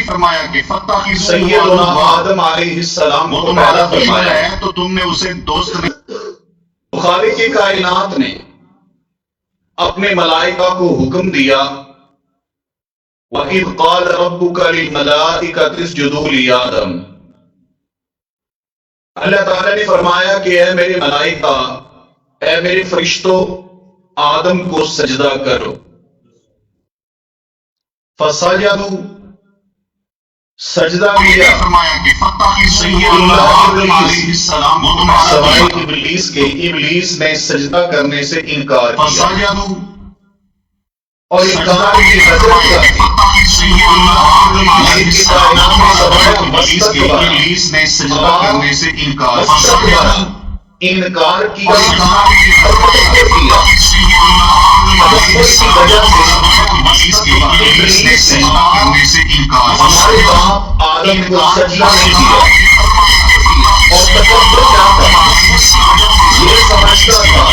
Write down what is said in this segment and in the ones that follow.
فرمایا کہ سیدنا آدم علیہ السلام وہ کو تمہارا پیدا دشمن فرمایا۔ ہے تو تم نے اسے دوست نہیں۔ خالق کائنات نے اپنے ملائکہ کو حکم دیا وَإِذْ قَالَ رَبُّكَ لِلْمَلَائِكَةِ اسْجُدُوا لِآدَمَ، اللہ تعالیٰ نے فرمایا کہ اے میرے ملائکہ، اے میرے فرشتوں، آدم کو سجدہ کرو۔ فَسَجَدُوا، سجدہ کیا، فرمایا کہ سیدنا آدم علیہ السلام وہ تمہارا سوائے دشمن ابلیس کے۔ ابلیس نے سجدہ کرنے سے انکار کیا فسجدوا اور انکار کی وجہ کیا تھی؟ سیدنا آدم علیہ السلام ابلیس نے سجدہ کرنے سے انکار مستقبل انکار کیا اور انکار کی تکبر کیا۔ سیدنا آدم علیہ تکبر کی وجہ سے ابلیس نے سجدہ کرنے سے انکار ہمارے باپ آدم کو سجدہ نہیں کیا اور تکبر کیا تھا؟ یہ سمجھتا تھا،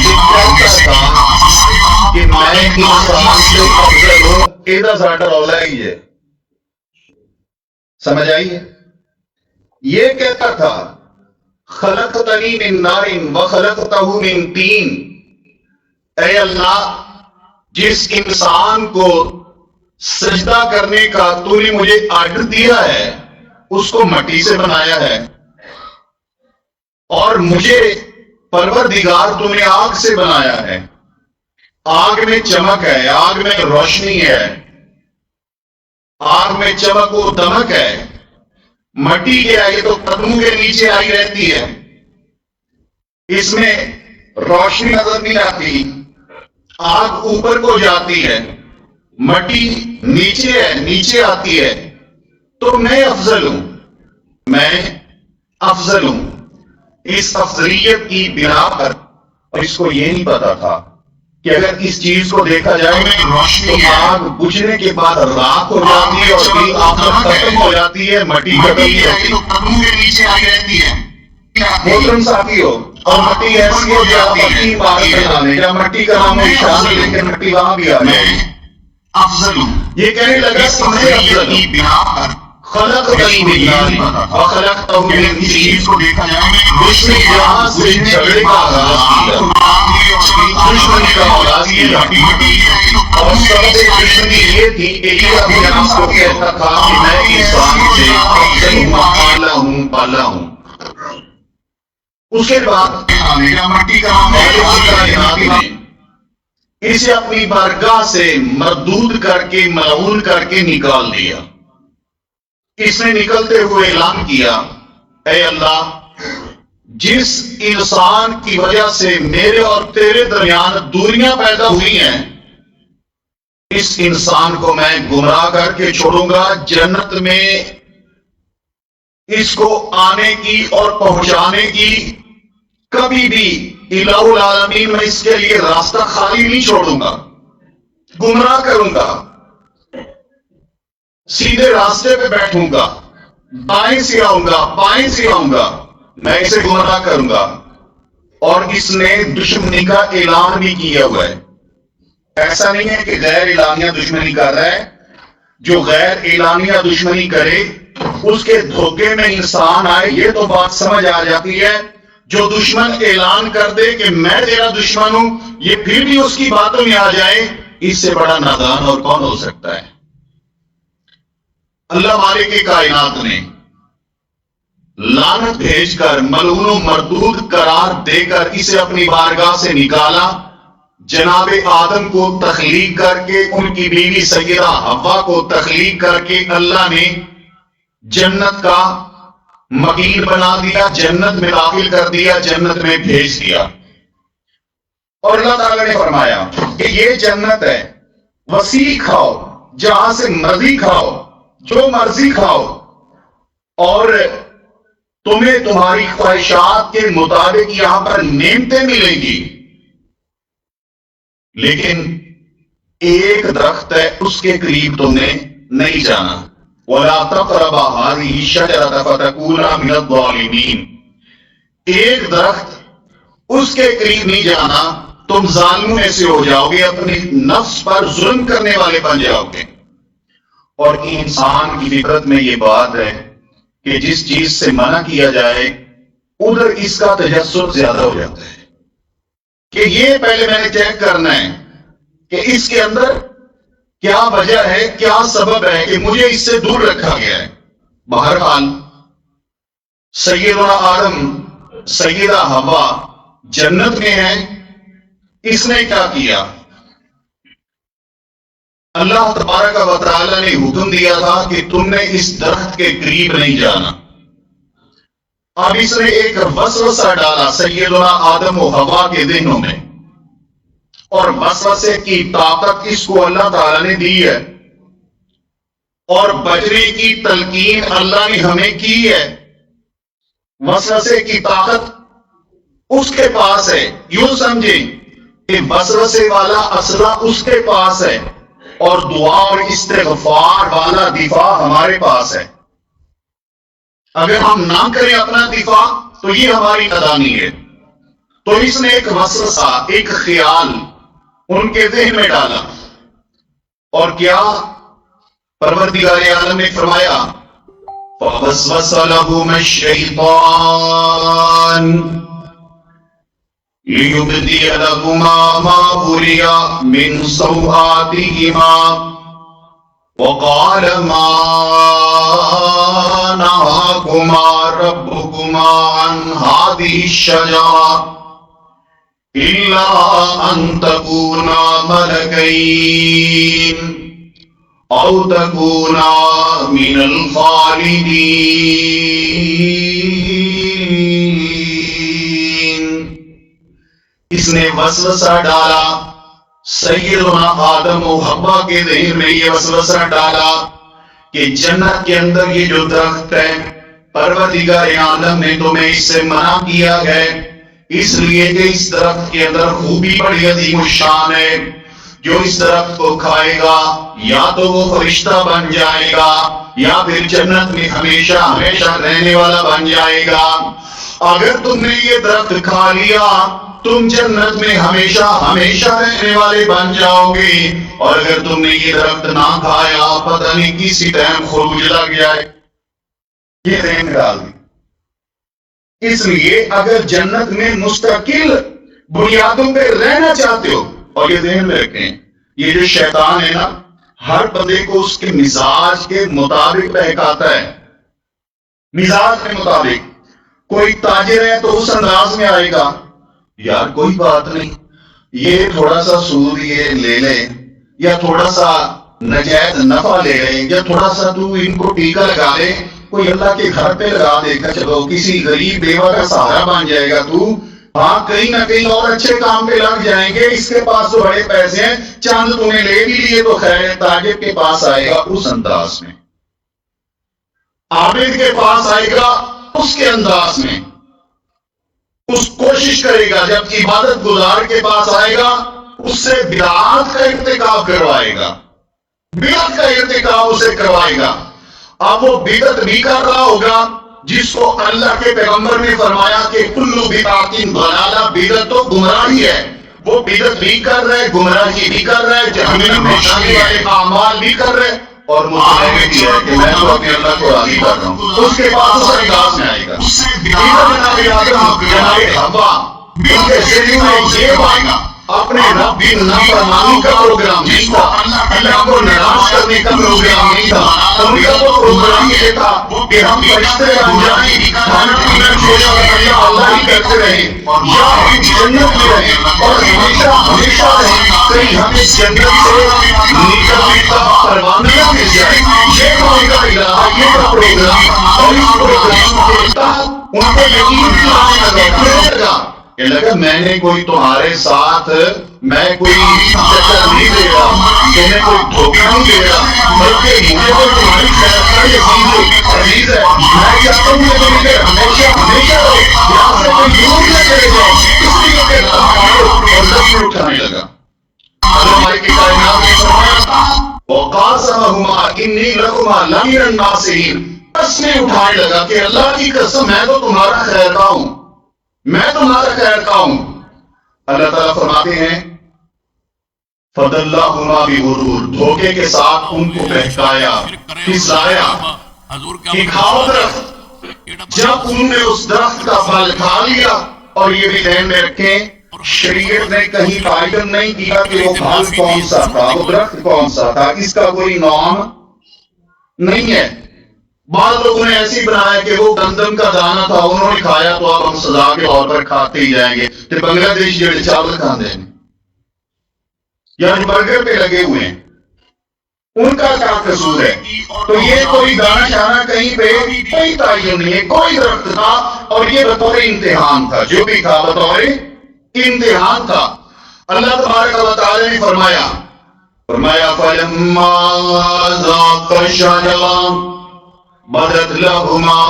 یہ کہتا تھا کہ میں انسان سے افضل ہوں۔ ایدہ ساٹر اولا ہی ہے، سمجھ آئیے؟ یہ کہتا تھا خلقتنی من نار وخلقتہ من طین، اے اللہ جس انسان کو سجدہ کرنے کا تو نے مجھے آرڈر دیا ہے اس کو مٹی سے بنایا ہے، اور مجھے پروردگار تو نے آگ سے بنایا ہے۔ آگ میں چمک ہے، آگ میں روشنی ہے، آگ میں چمک و دمک ہے۔ مٹی کیا ہے؟ یہ تو قدموں کے نیچے آئی رہتی ہے، اس میں روشنی نظر نہیں آتی، آگ اوپر کو جاتی ہے، مٹی نیچے ہے، نیچے آتی ہے۔ تو میں افضل ہوں، میں افضل ہوں۔ اس افضلیت کی بنا پر، اور اس کو یہ نہیں پتا تھا کہ اگر اس چیز کو دیکھا جائے تو آگ بجھنے کے بعد راکھ ہو جاتی ہے اور یہ آگ ختم ہو جاتی ہے، مٹی ختم نہیں ہوتی۔ قدموں کے نیچے آئی رہتی ہے۔ محترم ساتھی ہو، اور مٹی ایسی ہے جو آپ اپنی عبادت بنانے یا مٹی کا نام و نشان ہے، لیکن مٹی وہاں بھی آ جائے۔ میں افضل ہوں۔ یہ کہنے لگا اس کہ میں افضلیت افضل کی ہوں۔ بنا پر خلقتنی من نار وخلقتہ من اس طین، چیز کو دیکھا جائے اس نے یہاں سے جھگڑے کا آغاز کیا، دشمنی کا آغاز کیا، اور سبب دشمنی یہ تھی کہ یہ اپنے آپ کو کہتا تھا کہ میں انسان سے افضل ہوں، اعلیٰ ہوں، بالا ہوں۔ اس کے بعد مٹی کا نام خالق کائنات نے اسے اپنی بارگاہ سے مردود کر کے، ملعون کر کے نکال دیا۔ اس نے نکلتے ہوئے اعلان کیا، اے اللہ جس انسان کی وجہ سے میرے اور تیرے درمیان دوریاں پیدا ہوئی ہیں، اس انسان کو میں گمراہ کر کے چھوڑوں گا۔ جنت میں اس کو آنے کی اور پہنچانے کی کبھی بھی الہ العالمین میں اس کے لیے راستہ خالی نہیں چھوڑوں گا، گمراہ کروں گا، سیدھے راستے پہ بیٹھوں گا، دائیں سے آؤں گا، بائیں سے آؤں گا، میں اسے گمراہ کروں گا۔ اور اس نے دشمنی کا اعلان بھی کیا ہوا ہے۔ ایسا نہیں ہے کہ غیر اعلانیہ دشمنی کر رہا ہے، جو غیر اعلانیہ دشمنی کرے اس کے دھوکے میں انسان آئے، یہ تو بات سمجھ آ جاتی ہے۔ جو دشمن اعلان کر دے کہ میں تیرا دشمن ہوں، یہ پھر بھی اس کی باتوں میں آ جائے، اس سے بڑا نادان اور کون ہو سکتا ہے؟ اللہ مالک کائنات نے لعنت بھیج کر، ملعون و مردود قرار دے کر اسے اپنی بارگاہ سے نکالا۔ جناب آدم کو تخلیق کر کے، ان کی بیوی سیدہ حوا کو تخلیق کر کے اللہ نے جنت کا مکین بنا دیا، جنت میں داخل کر دیا، جنت میں بھیج دیا۔ اور اللہ تعالیٰ نے فرمایا کہ یہ جنت ہے، وسیع کھاؤ، جہاں سے مرضی کھاؤ، جو مرضی کھاؤ، اور تمہیں تمہاری خواہشات کے مطابق یہاں پر نعمتیں ملیں گی، لیکن ایک درخت ہے اس کے قریب تم نے نہیں جانا۔ وَلَا تَقْرَبَا هَٰذِهِ الشَّجَرَةَ فَتَكُونَا مِنَ الظَّالِمِينَ، ایک درخت اس کے قریب نہیں جانا، تم ظالموں میں سے ہو جاؤ گے، اپنے نفس پر ظلم کرنے والے بن جاؤ گے۔ اور انسان کی فطرت میں یہ بات ہے کہ جس چیز سے منع کیا جائے ادھر اس کا تجسس زیادہ ہو جاتا ہے کہ یہ پہلے میں نے چیک کرنا ہے کہ اس کے اندر کیا وجہ ہے، کیا سبب ہے کہ مجھے اس سے دور رکھا گیا ہے۔ بہرحال سیدنا آدم، سیدہ حوا جنت میں ہیں، اس نے کیا کیا؟ اللہ تبارک و تعالی نے حکم دیا تھا کہ تم نے اس درخت کے قریب نہیں جانا۔ اب اس نے ایک وسوسہ ڈالا سیدنا آدم و حوا کے ذہنوں میں، اور وسوسے کی طاقت اس کو اللہ تعالی نے دی ہے، اور بچنے کی تلقین اللہ نے ہمیں کی ہے۔ وسوسے کی طاقت اس کے پاس ہے، یوں سمجھیں کہ وسوسے والا اسلحہ اس کے پاس ہے، اور دعا اور استغفار والا دفاع ہمارے پاس ہے۔ اگر ہم نہ کریں اپنا دفاع تو یہ ہماری نادانی ہے۔ تو اس نے ایک وسوسہ، ایک خیال ان کے ذہن میں ڈالا، اور کیا؟ پروردگار عالم نے فرمایا فَوَسْوَسَ لَهُمَا الشَّيْطَانُ لِيُبْدِيَ لَهُمَا مَا وُرِيَ مِنْ سَوْآتِهِمَا وَقَالَ مَا نَهَاكُمَا رَبُّكُمَا عَنْ هَٰذِهِ الشَّجَرَةِ إِلَّا أَن تَكُونَا مَلَكَيْنِ أَوْ تَكُونَا مِنَ الْخَالِدِينَ۔ اس نے وسوسہ ڈالا سیدنا آدم و حوا کے ذہن میں، یہ وسوسہ ڈالا کہ جنت کے اندر یہ جو درخت ہے پروردگار عالم نے تمہیں اس سے منع کیا ہے، اس لیے کہ اس درخت کے اندر خوبی بڑی عظیم الشان ہے۔ جو اس درخت کو کھائے گا یا تو وہ فرشتہ بن جائے گا یا پھر جنت میں ہمیشہ ہمیشہ رہنے والا بن جائے گا۔ اگر تم نے یہ درخت کھا لیا تم جنت میں ہمیشہ ہمیشہ رہنے والے بن جاؤ گے، اور اگر تم نے یہ درخت نہ کھایا پتہ نہیں کسی ٹائم خروج لگ جائے۔ یہ ذہن ڈال دی۔ اس لیے اگر جنت میں مستقل بنیادوں پہ رہنا چاہتے ہو، اور یہ ذہن میں رکھیں یہ جو شیطان ہے نا، ہر بندے کو اس کے مزاج کے مطابق بہکاتا ہے۔ مزاج کے مطابق کوئی تاجر ہے تو اس انداز میں آئے گا، یار کوئی بات نہیں یہ تھوڑا سا سود یہ لے لے، یا تھوڑا سا نجائز نفع لے لے، یا تھوڑا سا تو ان کو ٹیکا لگا لے، کوئی اللہ کے گھر پہ لگا دے گا، چلو کسی غریب بیوہ کا سہارا بن جائے گا تو، ہاں کہیں نہ کہیں اور اچھے کام پہ لگ جائیں گے، اس کے پاس تو بڑے پیسے ہیں، چاند تمہیں لے بھی لیے تو خیر، تاجر کے پاس آئے گا اس انداز میں، عابد کے پاس آئے گا اس کے انداز میں، اس کوشش کرے گا، جب عبادت گزار کے پاس آئے گا اس سے بدعات کا ارتکاب کروائے گا، بدعت کا ارتکاب اسے کروائے گا۔ اب وہ بدعت بھی کر رہا ہوگا جس کو اللہ کے پیغمبر نے فرمایا کہ کلو بدعت ضلالہ، بدعت تو گمراہی ہے، وہ بدعت بھی کر رہے، گمراہی بھی کر رہے، جہنم میں جانے والے اعمال بھی کر رہے، اور مجھے بھی ہے کہ میں تو اپنے اللہ کو راضی کر رہا ہوں، اس کے پاس اس انداز میں آئے گا۔ جناب آدم، جناب حوا، ان کے ذہن میں یہ آئے گا اپنے رب کی نافرمانی کا پروگرام نہیں تھا، اللہ کو ناراض کرنے کا پروگرام نہیں تھا، ان کا تو پروگرام یہ تھا کہ ہم فرشتے بن جائیں، کھانا پینا چھوڑا اللہ اللہ ہی کرتے رہیں، یا ہم جنت میں رہیں اور ہمیشہ ہمیشہ رہیں، کہیں ہمیں جنت سے نکلنے کا پروانہ نہ مل جائے۔ یہ تو ان کا ارادہ، یہ کا پروگرام، اور اس پروگرام کے تحت ان کو یقین دلانے لگا کہ لگا میں نے کوئی تمہارے ساتھ میں کوئی چکر نہیں دے رہا، تمہیں کوئی دھوکہ نہیں دے رہا، بلکہ مجھے تو تمہاری خیر عزیز ہے، میں چاہتا ہوں کہ تم ادھر ہمیشہ ہمیشہ رہو، یہاں سے کوئی دور نہ چلے جاؤ، اس لیے کہ اور لفظ اٹھانے لگا۔ اللہ کی کائنات نے فرمایا وَقَاسَمَهُمَا إِنِّي لَكُمَا لَمِنَ النَّاصِحِينَ، قسمیں اٹھانے لگا کہ اللہ کی قسم میں تو تمہارا خیر خواہ ہوں، میں تمہارا خیر خواہ ہوں۔ اللہ تعالیٰ فرماتے ہیں فَدَلَّهُمَا بِغُرُورٍ، دھوکے کے ساتھ ان کو بہکایا، پھسلایا کہ کھاؤ درخت۔ جب انہوں نے اس درخت کا پھل کھا لیا، اور یہ بھی ذہن میں رکھیں شریعت نے کہیں تعین نہیں کیا کہ وہ پھل کون سا تھا، وہ درخت کون سا تھا، اس کا کوئی نام نہیں ہے۔ بعض لوگوں نے ایسی بنایا کہ وہ گندم کا دانہ تھا، انہوں نے کھایا تو اب ہم سزا کے طور پر کھاتے ہی جائیں گے۔ تو بنگلہ دیش جڑے چاول کھاندے ہیں یا جو برگر پہ لگے ہوئے ہیں، ان کا کیا قصور ہے؟ تو یہ کوئی دانہ شانہ کہیں پہ کوئی تعین نہیں ہے، کوئی درخت تھا اور یہ بطور امتحان تھا، جو بھی تھا بطور امتحان تھا۔ اللہ تبارک و تعالی نے فرمایا فَلَمَّا ذَاقَ الشَّجَرَةَ بَدَتْ لَهُمَا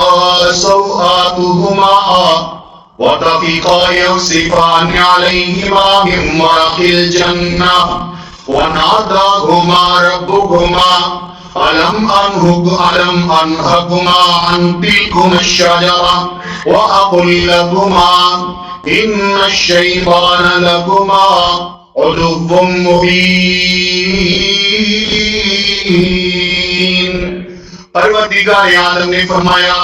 سَوْآتُهُمَا وَطَفِقَا يَخْصِفَانِ عَلَيْهِمَا مِن وَرَقِ الْجَنَّةِ وَنَادَاهُمَا رَبُّهُمَا أَلَمْ أَنْهَكُمَا عَنْ تِلْكُمَا الشَّجَرَةِ وَأَقُلْ لَكُمَا إِنَّ الشَّيْطَانَ لَكُمَا عُدُوٌّ مُبِينٌ۔ پروردگار عالم نے فرمایا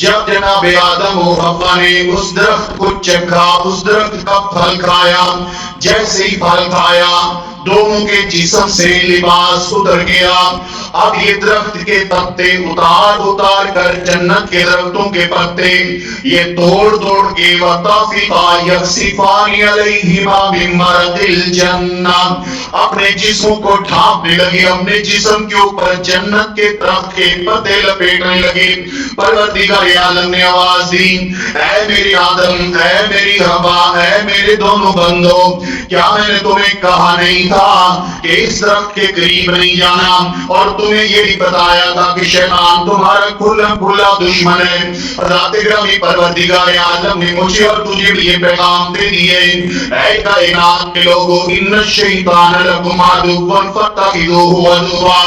جب جناب آدم و حوا نے اس درخت کو چکھا، اس درخت کا پھل کھایا، جیسے ہی پھل کھایا دونوں کے جسم سے لباس اتر گیا۔ اب یہ درخت کے پتے اتار کر جنت کے درختوں کے پتے یہ توڑ کے وَطَفِقَا يَخْصِفَانِ عَلَيْهِمَا مِن وَرَقِ الْجَنَّةِ اپنے جسموں کو ڈھانپنے لگے، اپنے جسم کے اوپر جنت کے درخت کے پتے لپیٹنے لگے۔ پروردگار عالم نے آواز دی اے میری آدم، اے میری حوا، اے میرے دونوں بندوں، کیا میں نے تمہیں کہا نہیں تھا کہ اس درخت کے قریب نہیں جانا؟ اور تمہیں یہ بھی بتایا تھا کہ شیطان تمہارا کھلا دشمن ہے۔ ذات گرامی پروردگار عالم نے مجھے اور تجھے بھی یہ پیغام دے دیے اے کائنات کے لوگوں، ان الشیطان لکم عدو فاتخذوہ عدوا،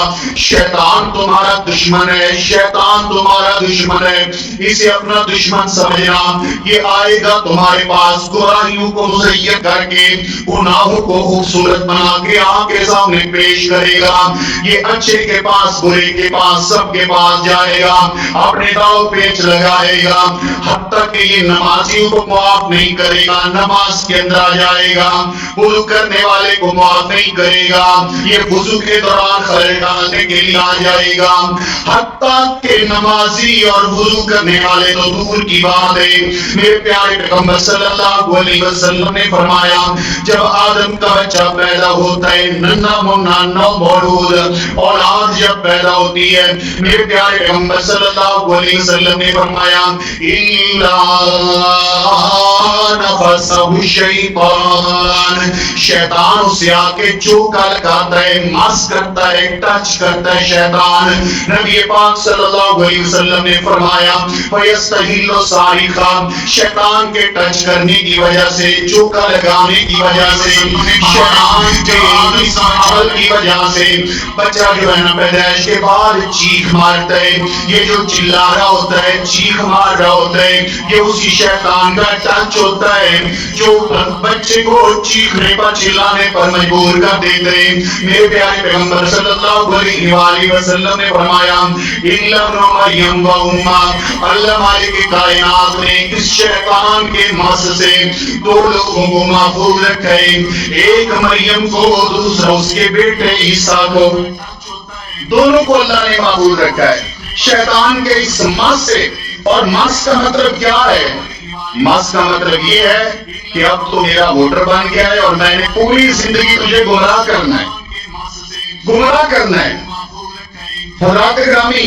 شیطان تمہارا دشمن ہے، شیطان تمہارا دشمن ہے، اسے اپنا دشمن سمجھنا۔ یہ آئے گا تمہارے پاس گمراہیوں کو مزین کر کے، گناہوں کو خوبصورت بنا کے آپ کے سامنے پیش کرے گا۔ یہ اچھے کے پاس، برے کے پاس، سب کے پاس جائے گا، اپنے داؤ پیچ لگائے گا، حتیٰ کہ یہ نمازیوں کو معاف نہیں کرے گا، نماز کے اندر آ جائے گا، وضو کرنے والے کو معاف نہیں کرے گا، یہ وضو کے دوران خلل ڈالنے کے لیے آ جائے گا، حتیٰ کہ نمازی اور وضو کرنے والے تو دور کی بات ہے۔ میرے پیارے پیغمبر صلی اللہ علیہ وسلم نے فرمایا جب آدم کا بچہ پیدا ہوتا ہے، ننھا منا نو مولود اولاد جب پیدا ہوتی ہے، میرے پیارے پیغمبر صلی اللہ علیہ وسلم نے فرمایا اِلَّا نَفَسَهُ الشَّيْطَانُ، شیطان اسے آ کے چوکا لگاتا ہے، مس کرتا ہے، ٹچ کرتا ہے شیطان۔ نبی پاک صلی اللہ علیہ وسلم نے فرمایا فَيَسْتَحِلُّ صَارِخًا، شیطان کے ٹچ کرنے کی وجہ سے، چوکا لگانے کی وجہ سے، شیطان کے عمل کی وجہ سے بچہ جو ہے نا پیدائش کے بعد چیخ مارتا ہے، یہ جو چلا رہا ہوتا ہے، چیخ مار رہا ہوتا ہے، یہ اسی شیطان کا ٹچ ہوتا ہے جو بچے کو چیخنے پر چلانے پر مجبور کر دیتے ہیں۔ میرے پیارے پیغمبر صلی اللہ علیہ وآلہ وسلم نے فرمایا اِلَّا ابْنُ مَرْیَمَ وَأُمَّهُ، اللہ مالک کائنات نے اس شیطان کے مس سے دو لوگوں کو محفوظ رکھا ہے، ایک مریم کو، دوسرا اس کے بیٹے عیسیٰ کو، دونوں کو اللہ نے محفوظ رکھا ہے شیطان کے اس مس سے۔ اور مس کا مطلب کیا ہے؟ مس کا مطلب یہ ہے کہ اب تو میرا ووٹر بن گیا ہے اور میں نے پوری زندگی تجھے گمراہ کرنا ہے، گمراہ کرنا ہے۔ حضرات گرامی،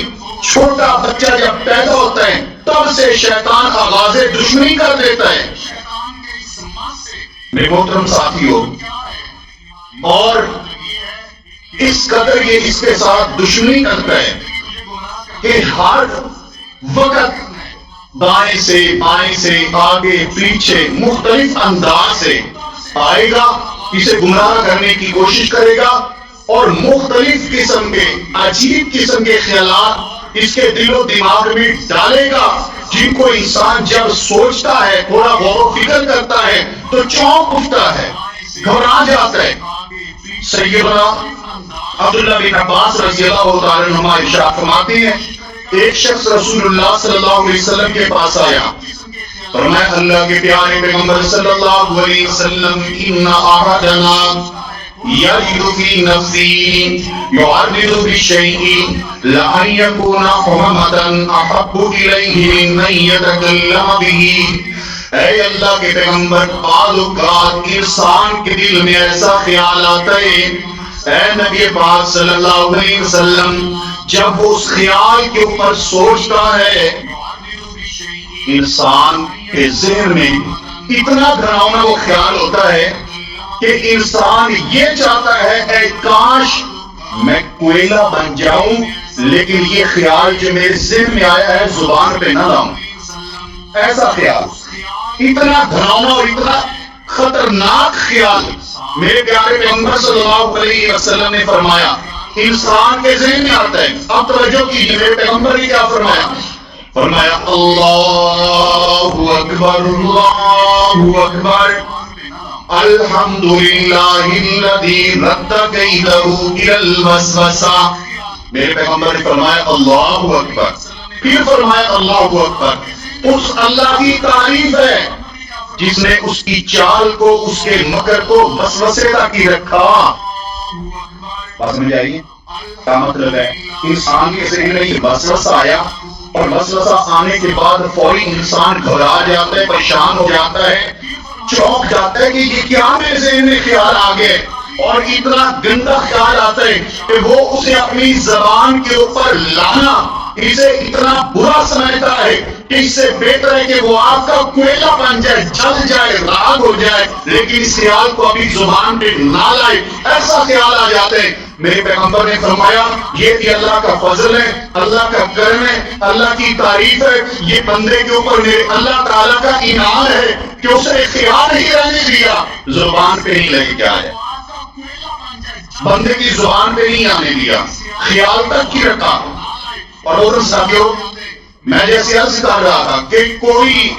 چھوٹا بچہ جب پیدا ہوتا ہے تب سے شیطان آغاز دشمنی کر دیتا ہے۔ میرے محترم ساتھیوں، اور اس قدر یہ اس کے ساتھ دشمنی کرتا ہے کہ ہر وقت دائیں سے بائیں سے آگے پیچھے مختلف انداز سے آئے گا، اسے گمراہ کرنے کی کوشش کرے گا، اور مختلف قسم کے عجیب قسم کے خیالات اس کے دل و دماغ میں ڈالے گا، جن کو انسان جب سوچتا ہے، تھوڑا غور و فکر کرتا ہے تو چونک اٹھتا ہے، گھبرا جاتا ہے۔ سیدنا عبداللہ بن عباس رضی اللہ تعالیٰ عنہما ارشاد فرماتے ہیں ایک شخص رسول اللہ صلی اللہ علیہ وسلم کے پاس آیا، فرمایا اللہ کے پیارے پیغمبر صلی اللہ علیہ وسلم ان احدنا یجد فی نفسی یعرض بشیء لأن یکون حممتا احب الیہ من ان یتکلم بہ۔ اے اللہ کے پیغمبر، بعض اوقات انسان کے دل میں ایسا خیال آتا ہے، اے نبی پاک صلی اللہ علیہ وسلم، جب وہ اس خیال کے اوپر سوچتا ہے، انسان کے ذہن میں اتنا ڈراؤنا وہ خیال ہوتا ہے کہ انسان یہ چاہتا ہے اے کاش میں کوئلہ بن جاؤں، لیکن یہ خیال جو میرے ذہن میں آیا ہے زبان پہ نہ لاؤں۔ ایسا خیال، اتنا ڈراؤنا اور اتنا خطرناک خیال میرے پیارے پیغمبر صلی اللہ علیہ وسلم نے فرمایا انسان کے ذہن میں آتا ہے۔ اب توجہ کیجیے میرے پیغمبر نے کیا فرمایا؟ فرمایا اللہ اکبر اللہ اکبر الحمدللہ الذی رد کیدہ الی الوسوسہ۔ میرے پیغمبر نے فرمایا اللہ اکبر، پھر فرمایا اللہ اکبر، اس اللہ کی تعریف ہے جس نے اس کی چال کو، اس کے مکر کو وسوسے تک ہی رکھا۔ بات سمجھ آئی؟ کیا مطلب ہے؟ انسان کے ذہن میں یہ وسوسہ آیا اور وسوسہ آنے کے بعد فوری انسان گھبرا جاتا ہے، پریشان ہو جاتا ہے، چونک جاتا ہے کہ یہ کیا میرے ذہن میں خیال آ گئے، اور اتنا گندا خیال آتا ہے کہ وہ اسے اپنی زبان کے اوپر لانا اسے اتنا برا سمجھتا ہے کہ اس سے بہتر ہے کہ وہ آپ کا کوئلہ بن جائے، جل جائے، راگ ہو جائے، لیکن اس خیال کو ابھی زبان پہ نہ لائے۔ ایسا خیال آ جاتے ہیں۔ میرے پیغمبر نے فرمایا یہ بھی اللہ کا فضل ہے، اللہ کا کرم ہے، اللہ کی تعریف ہے، یہ بندے کے اوپر میرے اللہ تعالیٰ کا انعام ہے کہ اسے خیال ہی رہنے دیا، زبان پہ نہیں لے کے آیا، بندے کی زبان پہ نہیں آنے دیا، خیال تک ہی رکھا۔ اور ساتھیوں، میں جیسے عرض کر رہا تھا کہ کوئی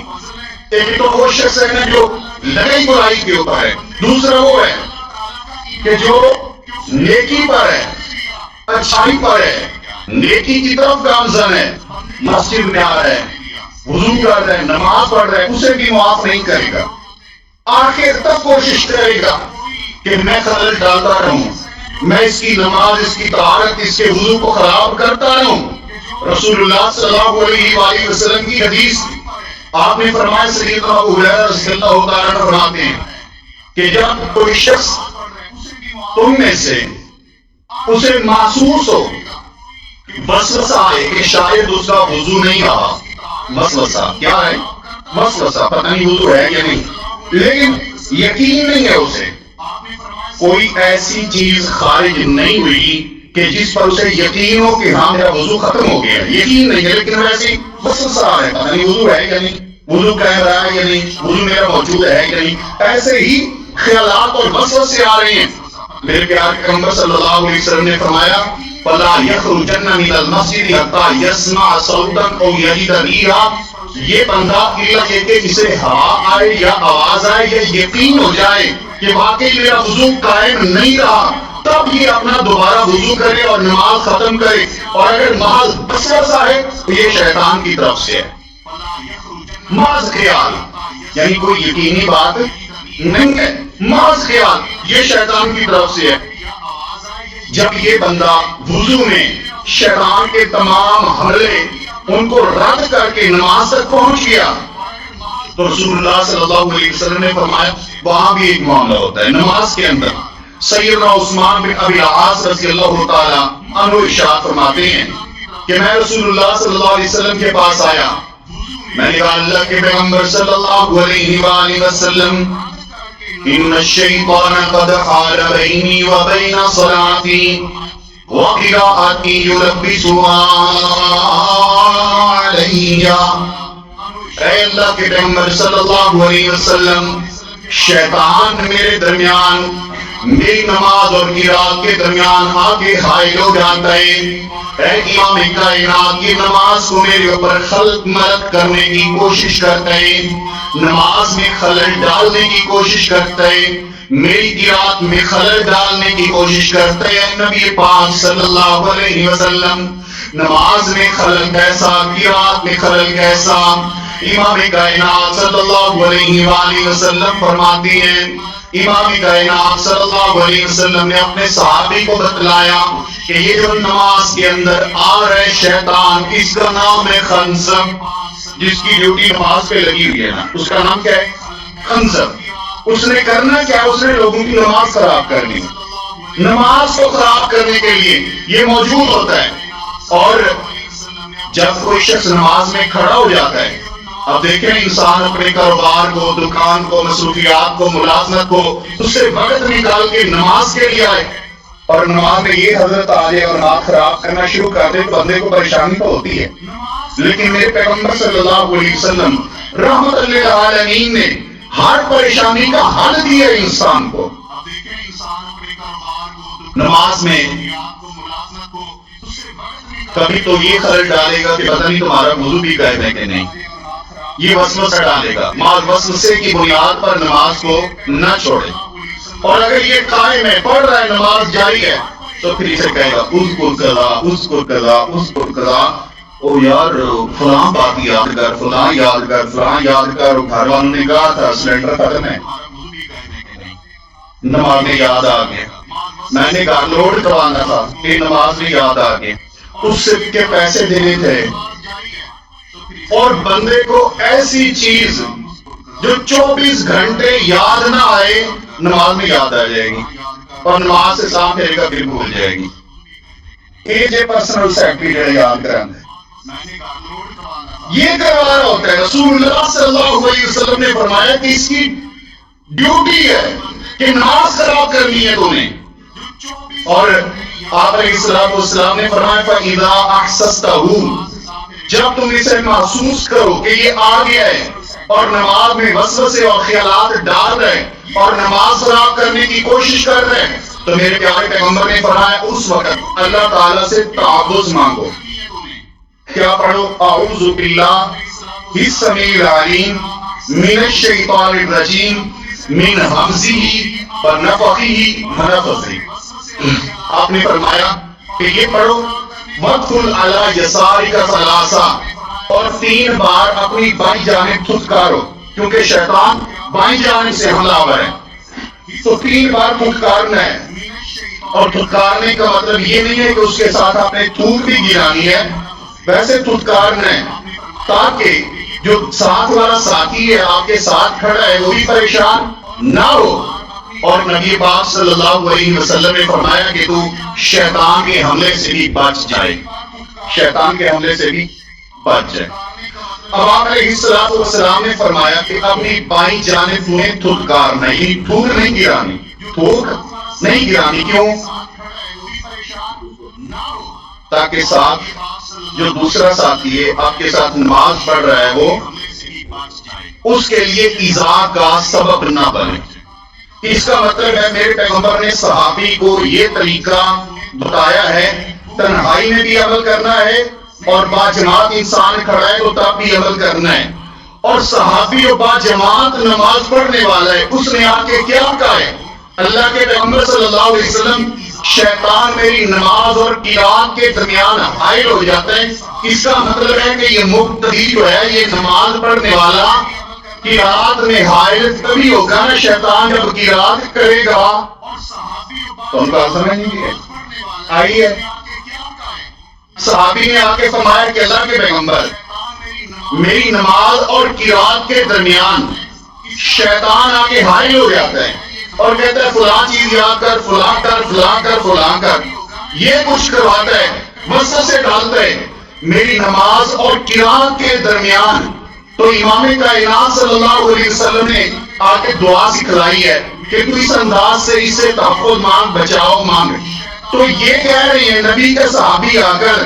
ایک تو وہ شخص ہے جو لڑائی برائی کے اوپر ہے، دوسرا وہ ہے کہ جو نیکی پر ہے، اچھائی پر ہے، نیکی کی طرف گامزن ہے، مسجد میں آ رہا ہے، وضو کر رہا ہے، نماز پڑھ رہا ہے، اسے بھی معاف نہیں کرے گا، آخر تک کوشش کرے گا کہ میں خلل ڈالتا رہوں، میں اس کی نماز، اس کی طہارت، اس کے وضو کو خراب کرتا رہوں۔ رسول اللہ صلی اللہ علیہ وآلہ وسلم کی حدیث آپ نے فرمایا، سیدنا ابو ہریرہ رضی اللہ تعالیٰ عنہ فرماتے ہیں کہ جب کوئی شخص تم میں سے اسے محسوس ہو، وسوسہ آئے کہ شاید اس کا وضو نہیں رہا، وسوسہ کیا ہے؟ وسوسہ، پتہ نہیں وضو ہے یا نہیں، لیکن یقین نہیں ہے اسے، کوئی ایسی چیز خارج نہیں ہوئی کہ جس پر اسے یقین ہو کہ ہاں میرا وضو ختم ہو گیا، یقین نہیں ہے، لیکن ویسے وسوسہ آ رہا ہے، پتہ نہیں وضو ہے یا نہیں، وضو کہہ رہا ہے یا نہیں، وضو میرا موجود ہے یا نہیں، ایسے ہی خیالات اور وسوسے آ رہے ہیں۔ میرے پیارے پیغمبر صلی اللہ علیہ وسلم نے فرمایا فَلَا يَخْرُجَنَّ مِنَ الْمَسْجِدِ حَتَّى يَسْمَعَ صَوْتًا أَوْ يَجِدَ رِيحًا، یہ بندہ الا یہ کہ اسے ہوا آئے یا آواز آئے یا یقین ہو جائے کہ واقعی میرا وضو قائم نہیں رہا، تب یہ اپنا دوبارہ وضو کرے اور نماز ختم کرے، اور اگر محض وسوسہ ہے تو یہ شیطان کی طرف سے ہے، محض خیال، یعنی کوئی یقینی بات نہیں ہے، محض خیال، یہ شیطان کی طرف سے ہے۔ جب یہ بندہ وضو میں شیطان کے تمام حملے ان کو رد کر کے نماز تک پہنچ گیا تو رسول اللہ صلی اللہ علیہ وسلم نے فرمایا وہاں بھی ایک معاملہ ہوتا ہے نماز کے اندر۔ سیدنا عثمان بن ابی العاص رضی اللہ تعالیٰ عنہ ارشاد فرماتے ہیں کہ میں رسول اللہ صلی اللہ علیہ وسلم کے پاس آیا، میں نے کہا اللہ کے پیغمبر صلی اللہ علیہ وآلہ وسلم ان الشیطان قد حال بینی وبین صلاتی وقراءتی یلبسها علی۔ اے اللہ کے پیغمبر صلی اللہ علیہ وسلم، شیطان میرے درمیان، میری نماز اور قرات کے درمیان آ کے حائل ہو جاتا ہے۔ اے امام کائنات، کی نماز کو میرے اوپر خلط ملط کرنے کی کوشش کرتا ہے، نماز میں خلل ڈالنے کی کوشش کرتا ہے، میری قرات میں خلل ڈالنے کی کوشش کرتے ہیں نبی پاک صلی اللہ علیہ وسلم. نماز میں خلل کیسا، قرات میں خلل کیسا؟ امام کائنات صلی اللہ علیہ وآلہ وسلم فرماتی ہیں، امام کائنات صلی اللہ علیہ وسلم نے اپنے صحابی کو بتلایا کہ یہ جو نماز کے اندر آ رہے شیطان، اس کا نام ہے خنزب. جس کی ڈیوٹی نماز پہ لگی ہوئی ہے نا، اس کا نام کیا ہے؟ خنزب. اس نے کرنا کیا؟ اس نے لوگوں کی نماز خراب کرنی. نماز کو خراب کرنے کے لیے یہ موجود ہوتا ہے. اور جب کوئی شخص نماز میں کھڑا ہو جاتا ہے، اب دیکھیں انسان اپنے کاروبار کو، دکان کو، مصروفیات کو، ملازمت کو، اس سے وقت نکال کے نماز کے لیے آئے اور نماز میں یہ حضرت آ جائے اور نماز خراب کرنا شروع کر دے تو بندے کو پریشانی تو ہوتی ہے. لیکن میرے پیغمبر صلی اللہ علیہ وسلم رحمت للعالمین نے ہر پریشانی کا حل دیا انسان کو. نماز میں کبھی تو یہ خلل ڈالے گا کہ پتہ نہیں تمہارا وضو بھی قائم ہے کہ نہیں، یہ وسوسہ ڈالے گا. مال وسوسے کی بنیاد پر نماز کو نہ چھوڑے. اور اگر یہ قائم ہے، پڑھ رہا ہے، نماز جاری ہے، تو پھر اسے کہے گا اس کو قضا، اس کو قضا، اس کو قضا. او یار فلاں بات یاد کر، فلاں یاد کر، فلاں یاد کر. گھر والوں نے کہا تھا سلنڈر ختم ہے، نماز میں یاد آ گیا. میں نے گھر لوڈ کروانا تھا، یہ نماز میں یاد آ گیا. اس سے کے پیسے دینے تھے. اور بندے کو ایسی چیز جو 24 گھنٹے یاد نہ آئے، نماز میں یاد آ جائے گی اور نماز سے سام پھیرے گا پھر بھول جائے گی. یہ جو پرسنل سیکرٹری یاد کرانا یہ کروا رہا ہوتا ہے. رسول اللہ صلی اللہ علیہ وسلم نے فرمایا کہ اس کی ڈیوٹی ہے کہ نماز خراب کرنی ہے تمہیں. اور آپ علیہ السلام نے فرمایا فَإِذَا أَحْسَسْتَهُ، جب تم اسے محسوس کرو کہ یہ آ گیا ہے اور نماز میں وسوسے اور خیالات ڈال رہے اور نماز خراب کرنے کی کوشش کر رہے ہیں، تو میرے پیارے پیغمبر نے فرمایا اس وقت اللہ تعالیٰ سے تعوذ مانگو. کیا پڑھو؟ اعوذ باللہ السمیع العلیم من الشیطان الرجیم من ہمزہ ونفخہ ونفثہ. آپ نے فرمایا کہ یہ پڑھو وَادْخُلْ عَلَى يَسَارِكَ ثَلَاثًا، اور 3 بار اپنی بائیں جانب پھٹکارو، کیونکہ شیطان بائیں جانب سے حملہ آور ہے. تو 3 بار پھٹکارنا ہے. اور پھٹکارنے کا مطلب یہ نہیں ہے کہ اس کے ساتھ آپ نے تھوک بھی گرانی ہے، ویسے پھٹکارنا ہے تاکہ جو ساتھ والا ساتھی ہے آپ کے ساتھ کھڑا ہے وہ بھی پریشان نہ ہو. اور نبی پاک صلی اللہ علیہ وسلم نے فرمایا کہ تو شیطان کے حملے سے بھی بچ جائے، شیطان کے حملے سے بھی بچ جائے. اب آپ علیہ السلام نے فرمایا کہ اپنی بائیں جانب تمہیں تھوک نہیں، تھوک نہیں گرانی، تھوک نہیں گرانی. کیوں؟ تاکہ ساتھ جو دوسرا ساتھی ہے آپ کے ساتھ نماز پڑھ رہا ہے وہ اس کے لیے ایذا کا سبب نہ بنے. اس کا مطلب ہے میرے پیغمبر نے صحابی کو یہ طریقہ بتایا ہے، تنہائی میں بھی عمل کرنا ہے اور باجماعت انسان کھڑا ہے تو تب بھی عمل کرنا ہے. اور صحابی اور باجماعت نماز پڑھنے والا ہے، اس نے آ کے کیا کہا ہے؟ اللہ کے پیغمبر صلی اللہ علیہ وسلم شیطان میری نماز اور قرات کے درمیان حائل ہو جاتا ہے. اس کا مطلب ہے کہ یہ مقتدی جو ہے، یہ نماز پڑھنے والا قرات میں حائل تبھی ہوگا نا شیطان جب قرات کرے گا. تو ان کا سمجھ نہیں ہے آئی ہے. صحابی نے آ کے فرمایا کہ اللہ کے پیغمبر میری نماز اور قرات کے درمیان شیطان آ کے حائل ہو جاتا ہے اور کہتا ہے فلاں چیز یاد کر، فلاں کر، فلاں کر، فلاں کر. یہ کچھ کرواتا ہے، وسوسے ڈالتا ہے میری نماز اور قرات کے درمیان. تو امام کائنات صلی اللہ علیہ وسلم نے آ کے دعا سکھلائی ہے کہ تو اس انداز سے اس سے تحفظ مانگ، بچاؤ مانگ. تو یہ کہہ رہے ہیں نبی کے صحابی آ کر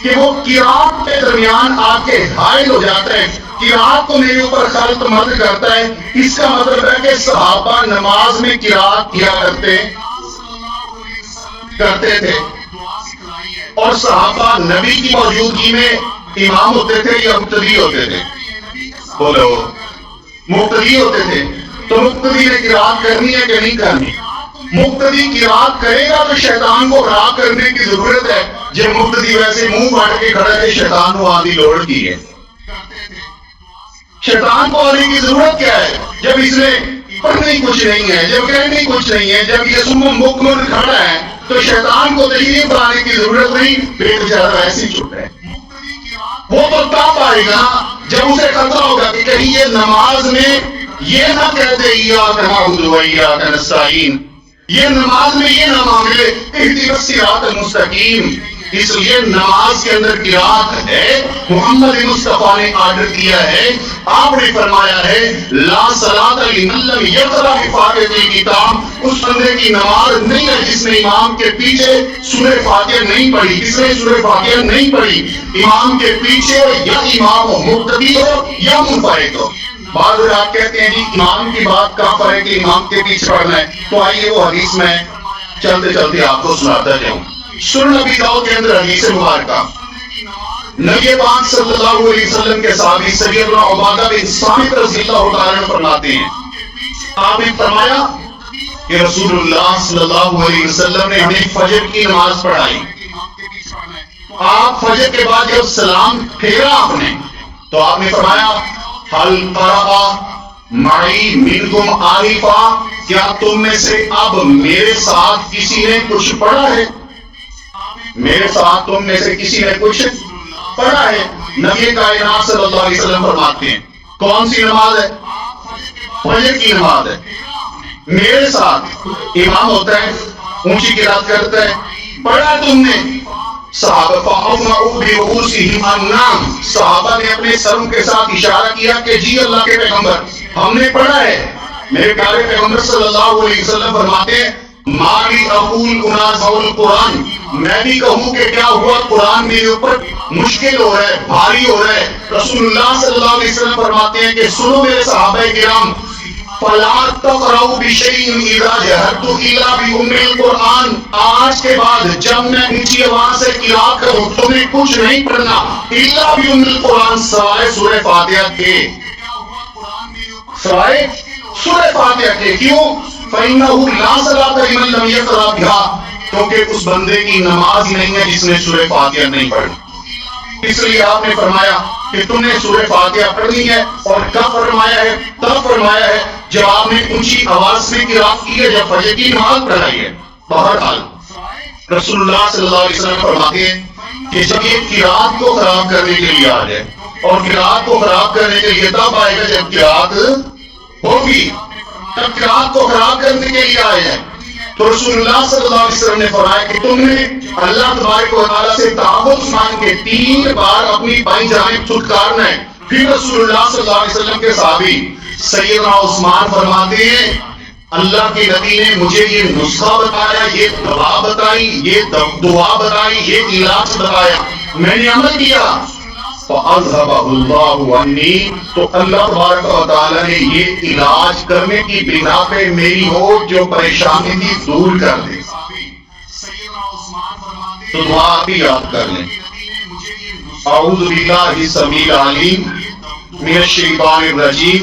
کہ وہ قرات کے درمیان آ کے حائل ہو جاتا ہے، قرات کو میرے اوپر خلط مت کرتا ہے. اس کا مطلب ہے کہ صحابہ نماز میں قرات کیا کرتے تھے اور صحابہ نبی کی موجودگی میں امام ہوتے تھے یا مقتدی ہوتے تھے؟ بولو، مقتدی ہوتے تھے. تو مقتدی نے قرات کرنی ہے کہ نہیں کرنی؟ مقتدی قرات کرے گا تو شیطان کو خراب کرنے کی ضرورت ہے. جب مقتدی ویسے منہ پھاڑ کے کھڑا ہے شیطان کو آدھی لوڑ کی ہے. شیطان کو آنے کی ضرورت کیا ہے جب اس نے پڑھنے کچھ نہیں ہے، جب کہنے کچھ نہیں ہے، جب یہ سم مکمل کھڑا ہے تو شیطان کو تشریف لانے کی ضرورت نہیں. پیٹ زیادہ ایسے ہی چھپ ہے. وہ تو تب آئے گا جب اسے خطرہ ہوگا کہ کہیں یہ نماز میں یہ نہ کہتے ایاک نعبد و ایاک نستعین، یہ نماز میں یہ نہ مانگے اہدنا الصراط المستقیم. اس لیے نماز کے اندر قرات ہے. محمد مصطفیٰ نے آرڈر کیا ہے، آپ نے فرمایا ہے لا صلاۃ لمن لم یقرأ بفاتحۃ الکتاب. اس بندے کی نماز نہیں ہے جس نے امام کے پیچھے سورہ فاتحہ نہیں پڑھی. کس نے سورہ فاتحہ نہیں پڑھی؟ امام کے پیچھے یا امام ہو، مقتدی ہو یا منفرد ہو. بعض آپ کہتے ہیں جی امام کی بات کہاں پر ہے کہ امام کے پیچھے پڑھنا ہے. تو آئیے وہ حدیث میں چلتے چلتے آپ کو سناتا جاؤں. سنن ابی داؤد کے اندر حدیث مبارکہ نبی پاک صلی اللہ علیہ وسلم کے صحابی سیدنا عبادہ بن صامت رضی اللہ تعالیٰ عنہ فرماتے ہیں، آپ نے فرمایا کہ رسول اللہ صلی اللہ علیہ وسلم نے ہمیں فجر کی نماز پڑھائی. آپ فجر کے بعد جب سلام پھیرا آپ نے تو آپ نے فرمایا حل قرأ معی منکم آنفا، کیا تم میں سے اب میرے ساتھ کسی نے کچھ پڑھا ہے؟ میرے ساتھ تم میں سے کسی نے کچھ پڑھا ہے؟ نبی کائنات صلی اللہ علیہ وسلم فرماتے ہیں کون سی نماز ہے؟ فجر کی نماز ہے. میرے ساتھ امام ہوتا ہے، اونچی قرات کرتا ہے، پڑھا تم نے؟ صحابہ نے اپنے سروں کے ساتھ اشارہ کیا کہ جی اللہ کے پیغمبر ہم نے پڑھا ہے. میرے پیارے پیغمبر صلی اللہ علیہ وسلم فرماتے ہیں مالی اقول اناس القرآن، میں بھی کہوں کہ کیا ہوا قرآن میرے اوپر مشکل ہو رہا ہے، بھاری ہو رہا ہے. رسول اللہ صلی اللہ علیہ وسلم فرماتے ہیں کہ سنو میرے صحابہ کرام فَلَا تَقْرَؤْا بِشَيْءٍ إِذَا جَهَرْتُ إِلَّا بِأُمِّ الْقُرْآنِ. آج کے بعد جب میں اونچی آواز سے قرات کروں تمہیں کچھ نہیں پڑھنا إِلَّا بِأُمِّ الْقُرْآنِ، سوائے سورہ فاتحہ کے. سوائے سورہ فاتحہ کے. کیوں؟ فَإِنَّهُ لَا صَلَاةَ لِمَن لَّمْ يَقْرَأْ بِهَا، کیونکہ اس بندے کی نماز ہی نہیں ہے جس نے سورہ فاتحہ نہیں پڑھی. اس لیے آپ نے فرمایا کہ تم نے سورہ فاتحہ پڑھنی ہے. اور کب فرمایا ہے؟ تب فرمایا ہے جب آپ نے اونچی آواز میں قرات کی ہے، جب فجر کی نماز پڑھائی ہے. بہرحال رسول اللہ صلی اللہ علیہ وسلم فرماتے ہیں کہ جب یہ قرات کو خراب کرنے کے لیے آ جائے، اور قرات کو خراب کرنے کے لیے تب آئے گا جب قرات ہوگی، جب قرات کو خراب کرنے کے لیے آئے ہیں. تو رسول اللہ صلی اللہ علیہ وسلم نے فرمایا کہ تم نے اللہ تبارک و تعالیٰ سے تعوذ مانگ کے 3 بار اپنی بائیں جانب پھٹکارنا ہے. پھر رسول اللہ صلی اللہ علیہ وسلم کے صحابی سیدنا عثمان فرماتے ہیں اللہ کے نبی نے مجھے یہ نسخہ بتایا، یہ دوا بتائی، یہ دعا بتائی، یہ علاج بتایا، میں نے عمل کیا. فَأَذْهَبَهُ اللَّهُ عَنِّي، تو اللہ تبارک و تعالیٰ نے یہ علاج کرنے کی بنا پہ میری ہو جو پریشانی تھی دور کر دے. تو دعا آپ ہی یاد کر لیں. اعوذ باللہ السمیع العلیم من الشیطان الرجیم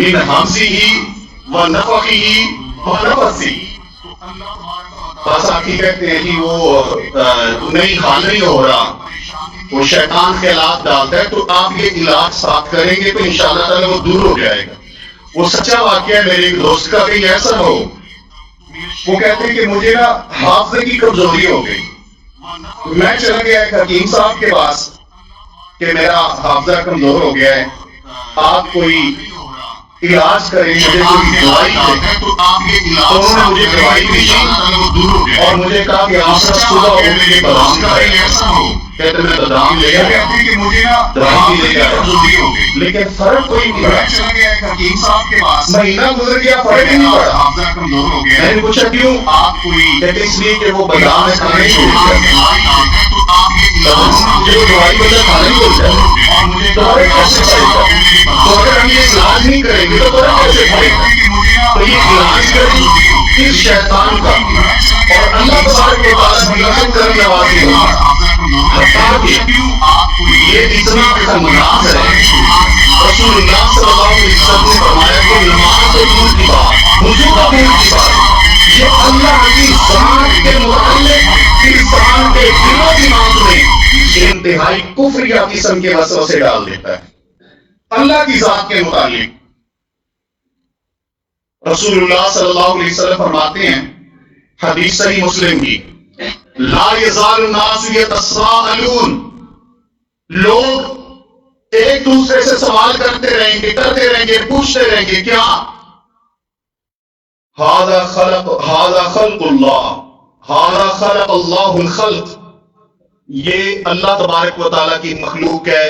من ہمزہ ونفخہ ونفثہ. بس آپ ہی کہتے ہیں کہ وہ نہیں حال نہیں ہو رہا، وہ شیطان خیالات ڈالتا ہے، تو آپ یہ علاج ساتھ کریں گے تو انشاءاللہ تعالیٰ وہ دور ہو جائے گا. وہ سچا واقعہ ہے میرے ایک دوست کا کہ ایسا ہو، وہ کہتے ہیں کہ مجھے نا حافظے کی کمزوری ہو گئی. میں چلا گیا ایک حکیم صاحب کے پاس کہ میرا حافظہ کمزور ہو گیا ہے، آپ کوئی علاج کریں، مجھے کوئی دوائی دیں. تو انہوں نے مجھے دوائی دی اور مجھے کہا کہ آپ کا صبح ہو مجھے بادام کھائے. کہتے میں بادام لے گیا، دوائی بھی لے گیا، لیکن فرق کوئی نہیں پڑا. مہینہ گزر گیا، فرق ہی نہیں پڑا. میں نے پوچھا کیوں؟ کہتے اس لیے کہ وہ بادام میں کھانے ہی چھوڑ گیا. جو دوائی بندہ کھانے ہی چھوڑ جائے تو فرق کیسے پڑے گا؟ تو اگر ہم یہ علاج نہیں کریں گے تو فرق کیسے پڑے گا؟ تو یہ علاج کریں اس شیطان کا، اور اللہ تبارک و تعالیٰ ملازم کرنے والی ہوگا. حتیٰ کہ یہ اتنا بڑا مناظر ہے رسول اللہ صلی اللہ علیہ وسلم نے فرمایا کہ نماز سے دور کی بات، وضو کا دور کی بات، یہ اللہ کی ذات کے متعلق انسان کے دل و دماغ میں انتہائی کفریہ قسم کے وسوسے ڈال دیتا ہے۔ اللہ کی ذات کے متعلق رسول اللہ صلی اللہ علیہ وسلم فرماتے ہیں، حدیث صحیح مسلم کی، لا یزال الناس یتساءلون، لوگ ایک دوسرے سے سوال کرتے رہیں گے، پوچھتے رہیں گے، کیا ھذا خلق اللہ الخلق، یہ اللہ تبارک و تعالیٰ کی مخلوق ہے،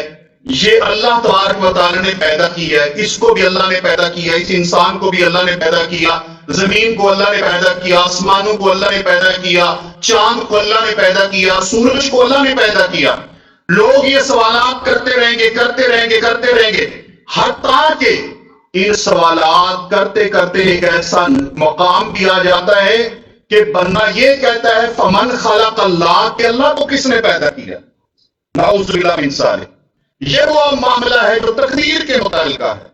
یہ اللہ تبارک و تعالیٰ نے پیدا کی ہے، اس کو بھی اللہ نے پیدا کیا، اس انسان کو بھی اللہ نے پیدا کیا، زمین کو اللہ نے پیدا کیا، آسمانوں کو اللہ نے پیدا کیا، چاند کو اللہ نے پیدا کیا، سورج کو اللہ نے پیدا کیا۔ لوگ یہ سوالات کرتے رہیں گے حتیٰ کہ ان سوالات کرتے کرتے ایک ایسا مقام بھی آ جاتا ہے کہ بندہ یہ کہتا ہے فمن خلق اللہ، کہ اللہ کو کس نے پیدا کیا؟ نعوذ باللہ من ذالک۔ یہ وہ معاملہ ہے جو تقدیر کے متعلقہ ہے،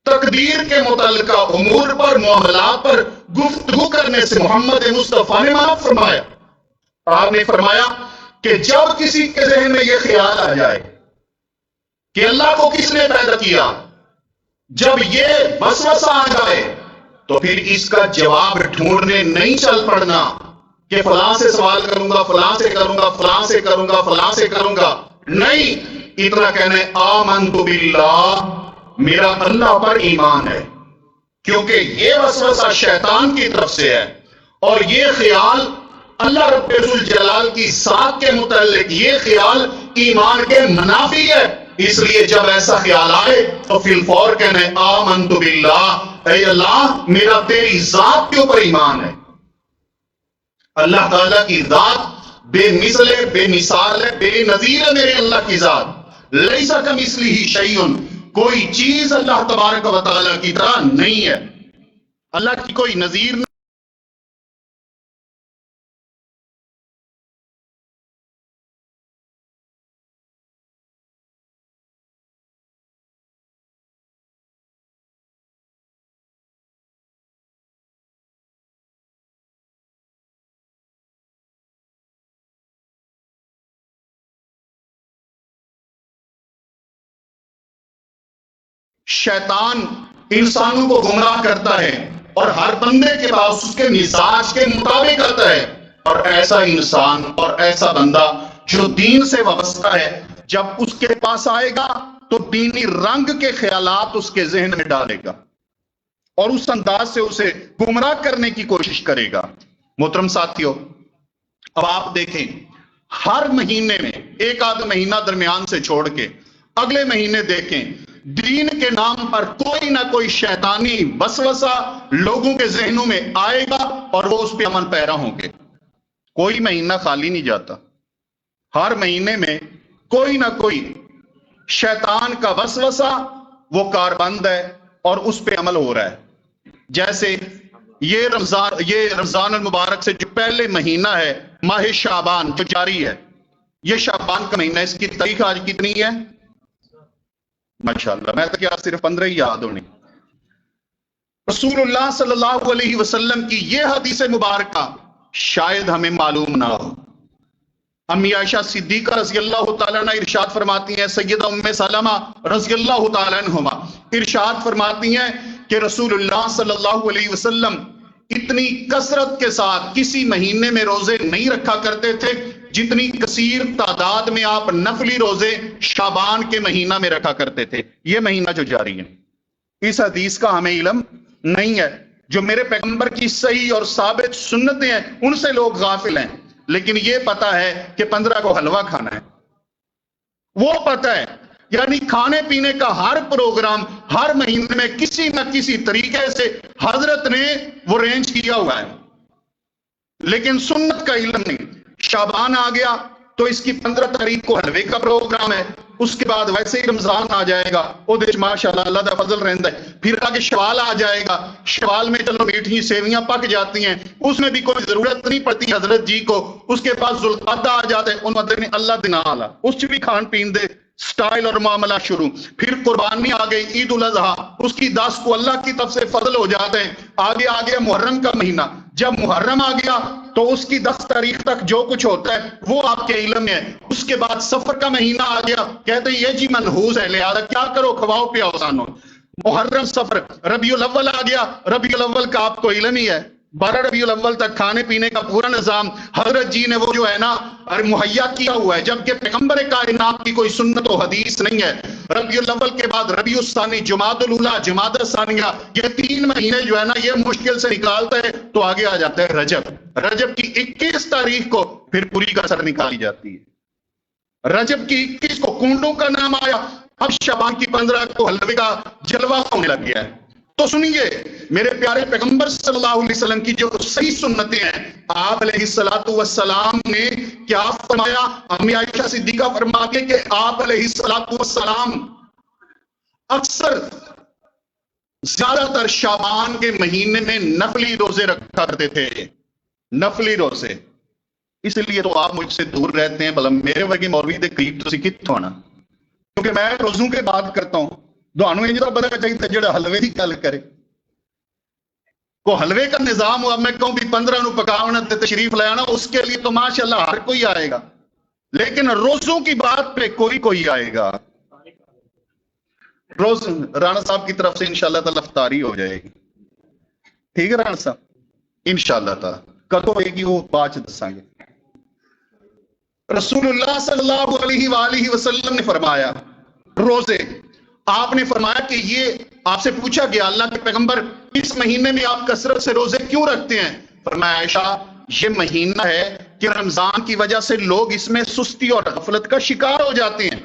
تقدیر کے متعلقہ امور پر، معاملات پر گفتگو کرنے سے محمد مصطفیٰ نے منع فرمایا۔ آپ نے فرمایا کہ جب کسی کے ذہن میں یہ خیال آ جائے کہ اللہ کو کس نے پیدا کیا، جب یہ وسوسہ آ جائے تو پھر اس کا جواب ڈھونڈنے نہیں چل پڑنا کہ فلاں سے سوال کروں گا، فلاں سے کروں گا، فلاں سے کروں گا، فلاں سے کروں گا، نہیں، اتنا کہنا ہے آمنت باللہ، میرا اللہ پر ایمان ہے، کیونکہ یہ وسوسہ شیطان کی طرف سے ہے، اور یہ خیال اللہ رب الجلال کی ذات کے متعلق، یہ خیال ایمان کے منافی ہے۔ اس لیے جب ایسا خیال آئے تو فی الفور کہنا ہے آمنت باللہ، اے اللہ میرا تیری ذات کے اوپر ایمان ہے۔ اللہ تعالیٰ کی ذات بے مثل ہے، بے مثال ہے، بے نظیر ہے میرے اللہ کی ذات۔ لیس کمثلہ شیء، کوئی چیز اللہ تبارک و تعالیٰ کی طرح نہیں ہے، اللہ کی کوئی نظیر نہیں۔ شیطان انسانوں کو گمراہ کرتا ہے اور ہر بندے کے پاس اس کے مزاج کے مطابق آتا ہے، اور ایسا انسان اور ایسا بندہ جو دین سے وابستہ ہے، جب اس کے پاس آئے گا تو دینی رنگ کے خیالات اس کے ذہن میں ڈالے گا اور اس انداز سے اسے گمراہ کرنے کی کوشش کرے گا۔ محترم ساتھیو، اب آپ دیکھیں، ہر مہینے میں ایک آدھ مہینہ درمیان سے چھوڑ کے اگلے مہینے دیکھیں، دین کے نام پر کوئی نہ کوئی شیطانی وسوسہ لوگوں کے ذہنوں میں آئے گا اور وہ اس پہ عمل پیرا ہوں گے۔ کوئی مہینہ خالی نہیں جاتا، ہر مہینے میں کوئی نہ کوئی شیطان کا وسوسہ وہ کاربند ہے اور اس پہ عمل ہو رہا ہے۔ جیسے یہ رمضان المبارک سے جو پہلے مہینہ ہے، ماہ شعبان جو جاری ہے، یہ شعبان کا مہینہ، اس کی تاریخ آج کتنی ہے؟ ماشاءاللہ، میں تو کیا صرف 15 ہی یاد ہونی۔ رسول اللہ صلی اللہ علیہ وسلم کی یہ حدیث مبارکہ شاید ہمیں معلوم نہ ہو۔ امی عائشہ صدیقہ رضی اللہ تعالیٰ عنہ ارشاد فرماتی ہیں، سیدہ ام سلمہ رضی اللہ تعالیٰ عنہما ارشاد فرماتی ہیں کہ رسول اللہ صلی اللہ علیہ وسلم اتنی کثرت کے ساتھ کسی مہینے میں روزے نہیں رکھا کرتے تھے جتنی کثیر تعداد میں آپ نفلی روزے شعبان کے مہینہ میں رکھا کرتے تھے۔ یہ مہینہ جو جاری ہے، اس حدیث کا ہمیں علم نہیں ہے۔ جو میرے پیغمبر کی صحیح اور ثابت سنتیں ہیں ان سے لوگ غافل ہیں، لیکن یہ پتا ہے کہ 15 کو حلوہ کھانا ہے، وہ پتا ہے، یعنی کھانے پینے کا ہر پروگرام ہر مہینے میں کسی نہ کسی طریقے سے حضرت نے وہ رینج کیا ہوا ہے، لیکن سنت کا علم نہیں۔ شعبان آ گیا تو اس کی 15 تاریخ کو حلوے کا پروگرام ہے، اس کے بعد ویسے ہی رمضان آ جائے گا، وہ دیش ماشاءاللہ اللہ دا فضل رہندا ہے، پھر آگے شوال آ جائے گا، شوال میں چلو میٹھی سیویاں پک جاتی ہیں، اس میں بھی کوئی ضرورت نہیں پڑتی حضرت جی کو، اس کے بعد ذوالقعدہ آ جاتا ہے، ان مدر نے اللہ دن آلا اس بھی کھان پین دے سٹائل اور معاملہ شروع. پھر قربانی آ گئی، عید الاضحیٰ، اس کی 10 کو اللہ کی طرف سے فضل ہو جاتے ہیں. آگے آ گیا محرم کا مہینہ. جب محرم آ گیا تو اس کی 10 تاریخ تک جو کچھ ہوتا ہے وہ آپ کے علم میں ہے. اس کے بعد سفر کا مہینہ آ گیا، کہتے ہیں یہ جی منحوس ہے، لہذا کیا کرو، کھواؤ پیاؤ سانو. محرم، سفر، ربیع الاول آ گیا. ربیع الاول کا آپ کو علم ہی ہے، 12 ربیع الاول تک کھانے پینے کا پورا نظام حضرت جی نے وہ جو ہے نا مہیا کیا ہوا ہے، جبکہ پیغمبر کائنات کی کوئی سنت و حدیث نہیں ہے. ربیع الاول کے بعد ربیع الثانی، جمادی الاولیٰ، جمادی الثانیہ، یہ 3 مہینے جو ہے نا یہ مشکل سے نکالتا ہے تو آگے آ جاتا ہے رجب. رجب کی 21 تاریخ کو پھر پوری کا سر نکالی جاتی ہے. رجب کی 21 کو کنڈوں کا نام آیا. اب شعبان کی 15 کو حلوے کا جلوہ ہونے لگ گیا ہے. تو سنیے میرے پیارے پیغمبر صلی اللہ علیہ وسلم کی جو صحیح سنتیں ہیں، آپ علیہ السلام نے کیا فرمایا؟ امی عائشہ صدیقہ فرماتے کہ آپ علیہ السلام اکثر زیادہ تر شعبان کے مہینے میں نفلی روزے رکھا کرتے تھے. نفلی روزے. اس لیے تو آپ مجھ سے دور رہتے ہیں، بلکہ میرے ورگے مولوی دے قریب تو کتنے ہونا، کیونکہ میں روزوں کے بات کرتا ہوں. دونوں یہ تو پتا چاہیے جڑا حلوے کی گل کرے، کو حلوے کا نظام ہوا، میں کہوں بھی 15 نو پکاونا تے تشریف لے آنا، اس کے لیے تو ماشاءاللہ ہر کوئی آئے گا، لیکن روزوں کی بات پہ کوئی آئے گا. روز رانا صاحب کی طرف سے انشاءاللہ تعالی افطاری ہو جائے گی. ٹھیک ہے رانا صاحب، انشاءاللہ تعالی کدو ہوئے گی وہ بعد دساں گے. رسول اللہ صلی اللہ علیہ وآلہ وسلم نے فرمایا روزے، آپ نے فرمایا کہ یہ آپ سے پوچھا گیا اللہ کے پیغمبر اس مہینے میں آپ کثرت سے روزے کیوں رکھتے ہیں؟ فرمایا عائشہ یہ مہینہ ہے کہ رمضان کی وجہ سے لوگ اس میں سستی اور غفلت کا شکار ہو جاتے ہیں،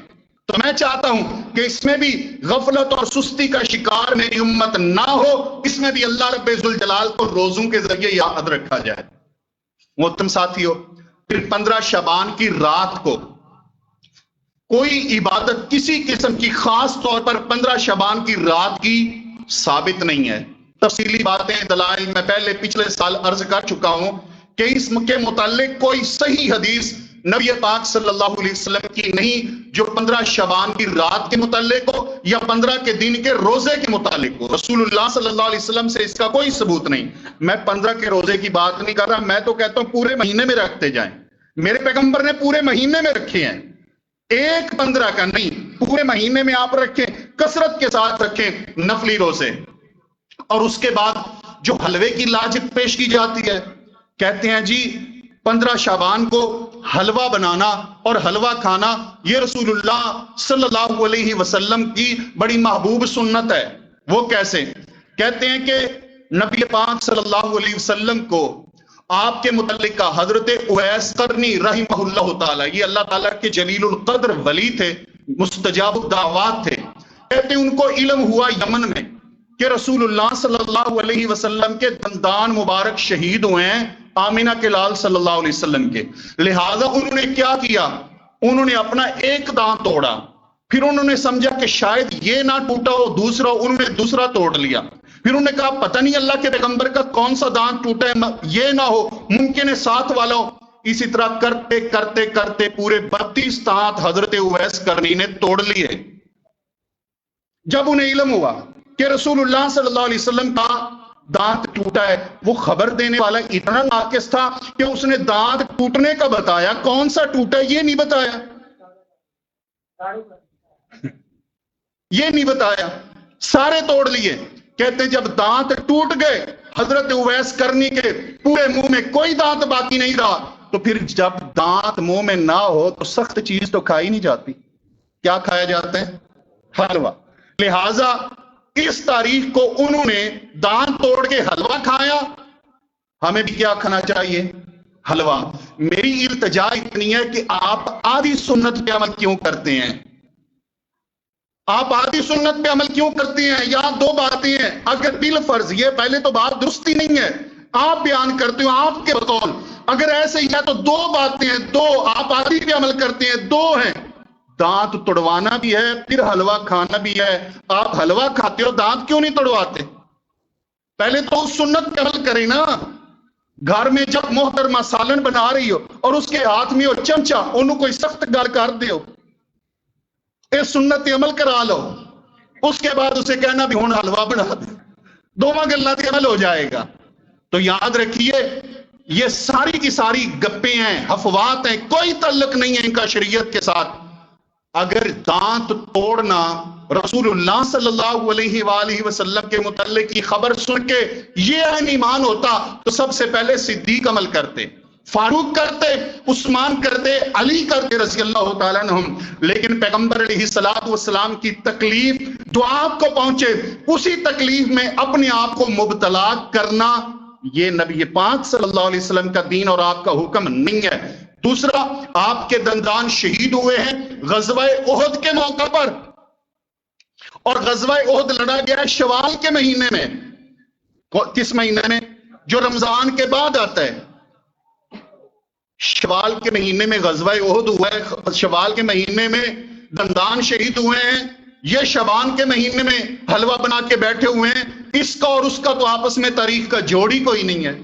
تو میں چاہتا ہوں کہ اس میں بھی غفلت اور سستی کا شکار میری امت نہ ہو، اس میں بھی اللہ رب ذوالجلال کو روزوں کے ذریعے یاد رکھا جائے. محترم ساتھیو، پھر 15 شعبان کی رات کو کوئی عبادت کسی قسم کی خاص طور پر 15 شعبان کی رات کی ثابت نہیں ہے. تفصیلی باتیں دلائل میں پہلے پچھلے سال عرض کر چکا ہوں کہ اس کے متعلق کوئی صحیح حدیث نبی پاک صلی اللہ علیہ وسلم کی نہیں جو 15 شعبان کی رات کے متعلق ہو یا 15 کے دن کے روزے کے متعلق ہو. رسول اللہ صلی اللہ علیہ وسلم سے اس کا کوئی ثبوت نہیں. میں 15 کے روزے کی بات نہیں کر رہا، میں تو کہتا ہوں پورے مہینے میں رکھتے جائیں. میرے پیغمبر نے پورے مہینے میں رکھے ہیں، ایک 15 کا نہیں، پورے مہینے میں آپ رکھیں، کثرت کے ساتھ رکھیں نفلی روزے. اور اس کے بعد جو حلوے کی لاجک پیش کی جاتی ہے، کہتے ہیں جی 15 شعبان کو حلوہ بنانا اور حلوہ کھانا یہ رسول اللہ صلی اللہ علیہ وسلم کی بڑی محبوب سنت ہے. وہ کیسے؟ کہتے ہیں کہ نبی پاک صلی اللہ علیہ وسلم کو آپ کے متعلق حضرت اویس قرنی رحمہ اللہ تعالی، یہ اللہ تعالیٰ کے جلیل القدر ولی تھے، مستجاب الدعوات تھے. کہتے ہیں ان کو علم ہوا یمن میں کہ رسول اللہ صلی اللہ علیہ وسلم کے دندان مبارک شہید ہوئے ہیں آمینہ کے لال صلی اللہ علیہ وسلم کے. لہٰذا انہوں نے کیا کیا؟ انہوں نے اپنا ایک دانت توڑا، پھر انہوں نے سمجھا کہ شاید یہ نہ ٹوٹا ہو دوسرا، انہوں نے دوسرا توڑ لیا. پھر انہوں نے کہا پتہ نہیں اللہ کے پیغمبر کا کون سا دانت ٹوٹا ہے، یہ نہ ہو ممکن ہے ساتھ والا ہو. اسی طرح کرتے کرتے کرتے پورے 32 دانت حضرت اویس قرنی نے توڑ لیے. جب انہیں علم ہوا کہ رسول اللہ صلی اللہ علیہ وسلم کا دانت ٹوٹا ہے، وہ خبر دینے والا اتنا ناقص تھا کہ اس نے دانت ٹوٹنے کا بتایا، کون سا ٹوٹا ہے یہ نہیں بتایا، یہ نہیں بتایا، سارے توڑ لیے. کہتے جب دانت ٹوٹ گئے حضرت اویس قرنی کے پورے منہ میں کوئی دانت باقی نہیں رہا. تو پھر جب دانت منہ میں نہ ہو تو سخت چیز تو کھائی نہیں جاتی. کیا کھایا جاتا ہے؟ حلوہ. لہذا اس تاریخ کو انہوں نے دانت توڑ کے حلوہ کھایا. ہمیں بھی کیا کھانا چاہیے؟ حلوہ. میری التجا اتنی ہے کہ آپ آدھی سنت پہ عمل کیوں کرتے ہیں؟ آپ آدھی سنت پہ عمل کیوں کرتے ہیں؟ یہاں 2 باتیں ہیں. اگر بالفرض یہ پہلے تو بات درستی نہیں ہے، آپ بیان کرتے ہو آپ کے بقول، اگر ایسے ہی ہے تو 2 باتیں ہیں، 2 آپ آدھی پہ عمل کرتے ہیں، 2 ہیں. دانت توڑوانا بھی ہے، پھر حلوہ کھانا بھی ہے. آپ حلوہ کھاتے ہو، دانت کیوں نہیں توڑواتے؟ پہلے تو سنت پہ عمل کریں نا. گھر میں جب محترمہ سالن بنا رہی ہو اور اس کے ہاتھ میں ہو چمچہ، انہوں کوئی سخت گل کر دے ہو، یہ سنت عمل کرا لو، اس کے بعد اسے کہنا بھی ہون حلوہ بنا دے، دوواں گلاں تے عمل ہو جائے گا۔ تو یاد رکھیے یہ ساری کی ساری گپیں ہیں، افوات ہیں، کوئی تعلق نہیں ہے ان کا شریعت کے ساتھ۔ اگر دانت توڑنا رسول اللہ صلی اللہ علیہ وآلہ وسلم کے متعلق کی خبر سن کے یہ اہم ایمان ہوتا تو سب سے پہلے صدیق عمل کرتے، فاروق کرتے، عثمان کرتے، علی کرتے رضی اللہ تعالیٰ عنہم۔ لیکن پیغمبر علیہ السلام کی تکلیف جو آپ کو پہنچے، اسی تکلیف میں اپنے آپ کو مبتلا کرنا یہ نبی پاک صلی اللہ علیہ وسلم کا دین اور آپ کا حکم نہیں ہے۔ دوسرا، آپ کے دندان شہید ہوئے ہیں غزوہ احد کے موقع پر، اور غزوہ احد لڑا گیا ہے شوال کے مہینے میں۔ کس مہینے میں؟ جو رمضان کے بعد آتا ہے۔ شوال کے مہینے میں غزوہ احد ہوا ہے، شوال کے مہینے میں دندان شہید ہوئے ہیں، یہ شعبان کے مہینے میں حلوہ بنا کے بیٹھے ہوئے ہیں۔ اس کا اور اس کا تو آپس میں تاریخ کا جوڑی کوئی نہیں ہے۔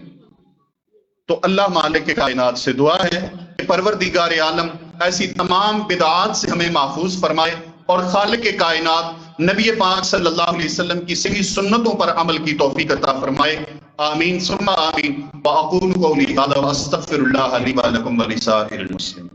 تو اللہ مالک کے کائنات سے دعا ہے کہ پروردگار عالم ایسی تمام بدعات سے ہمیں محفوظ فرمائے اور خالق کائنات نبی پاک صلی اللہ علیہ وسلم کی صحیح سنتوں پر عمل کی توفیق عطا فرمائے۔ آمین ثم آمین۔ وأقول قولی ھذا واستغفر اللہ لی ولکم ولسائر المسلمین۔